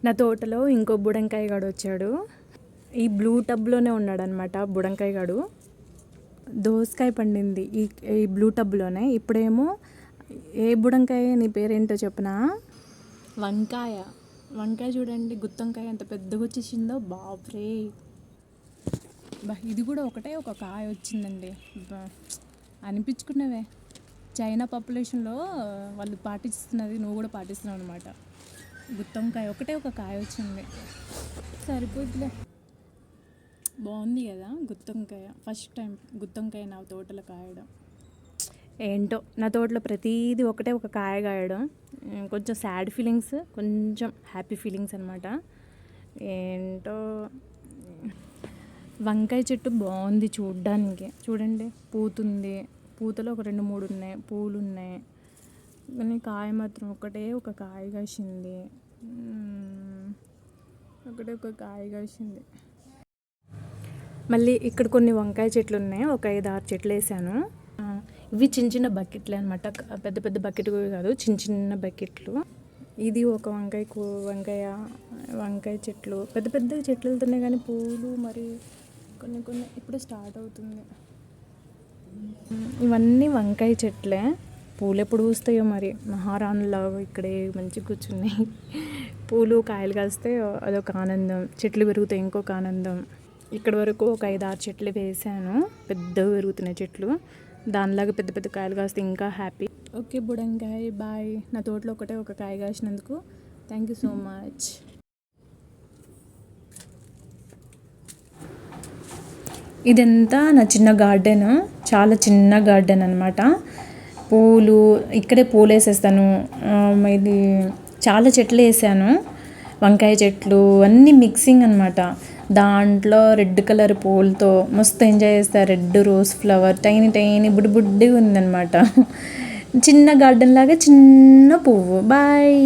నా తోటలో ఇంకో బుడంకాయ గాడు వచ్చాడు. ఈ బ్లూ టబ్లోనే ఉన్నాడనమాట బుడంకాయ గాడు. దోసకాయ పండింది ఈ బ్లూ టబ్లోనే. ఇప్పుడేమో ఏ బుడంకాయ నీ పేరేంటో చెప్పనా? వంకాయ. వంకాయ చూడండి, గుత్తొంకాయ ఎంత పెద్దగా వచ్చేసిందో, బాబ్రే. ఇది కూడా ఒకటే ఒక కాయ వచ్చిందండి. అనిపించుకున్నవే. చైనా పాపులేషన్లో వాళ్ళు పాటిస్తున్నది నువ్వు కూడా పాటిస్తున్నావు అనమాట. గుత్తొంకాయ ఒకటే ఒక కాయ వచ్చింది, సరిపోతులే. బాగుంది కదా గుత్తొంకాయ. ఫస్ట్ టైం గుత్తొంకాయ నా తోటలో కాయడం. ఏంటో నా తోటలో ప్రతిదీ ఒకటే ఒక కాయ కాయడం కొంచెం సాడ్ ఫీలింగ్స్, కొంచెం హ్యాపీ ఫీలింగ్స్ అనమాట. ఏంటో వంకాయ చెట్టు బాగుంది చూడ్డానికి. చూడండి, పూతుంది. పూతలో ఒక 2-3 ఉన్నాయి, పూలు ఉన్నాయి. కానీ కాయ మాత్రం ఒకటే ఒక కాయ కాసింది. ఒకటే ఒక కాయ కాసింది. మళ్ళీ ఇక్కడ కొన్ని వంకాయ చెట్లు ఉన్నాయి. ఒక 5-6 చెట్లు వేసాను. ఇవి చిన్న చిన్న బకెట్లే అనమాట. పెద్ద పెద్ద బకెట్ కాదు, చిన్న చిన్న బకెట్లు. ఇది ఒక వంకాయ చెట్లు. పెద్ద పెద్ద చెట్లు వెళ్తున్నాయి కానీ పూలు మరి కొన్ని కొన్ని ఇప్పుడు స్టార్ట్ అవుతుంది. ఇవన్నీ వంకాయ చెట్లే. పూలు ఎప్పుడు పూస్తాయో మరి. మహారాణులాగా ఇక్కడే మంచిగా కూర్చున్నాయి. పూలు కాయలు కాస్తే అదొక ఆనందం, చెట్లు పెరుగుతాయి ఇంకొక ఆనందం. ఇక్కడ వరకు ఒక 5-6 చెట్లు వేసాను. పెద్దగా పెరుగుతున్నాయి చెట్లు. దానిలాగా పెద్ద పెద్ద కాయలు కాస్తే ఇంకా హ్యాపీ. Okay బుడంకాయ, bye. నా తోటలో ఒకటే ఒక కాయ కాసినందుకు థ్యాంక్ యూ సో మచ్. ఇదంతా నా చిన్న గార్డెన్, చాలా చిన్న గార్డెన్ అనమాట. పూలు ఇక్కడే పూలు వేసేస్తాను. ఇది చాలా చెట్లు వేసాను, వంకాయ చెట్లు అన్నీ మిక్సింగ్ అనమాట. దాంట్లో రెడ్ కలర్ పూలతో మస్తు ఎంజాయ్ చేస్తారు. రెడ్ రోజ్ ఫ్లవర్ టైనీ బుడ్డిగా ఉందన్నమాట. చిన్న గార్డెన్ లాగా చిన్న పువ్వు. బాయ్.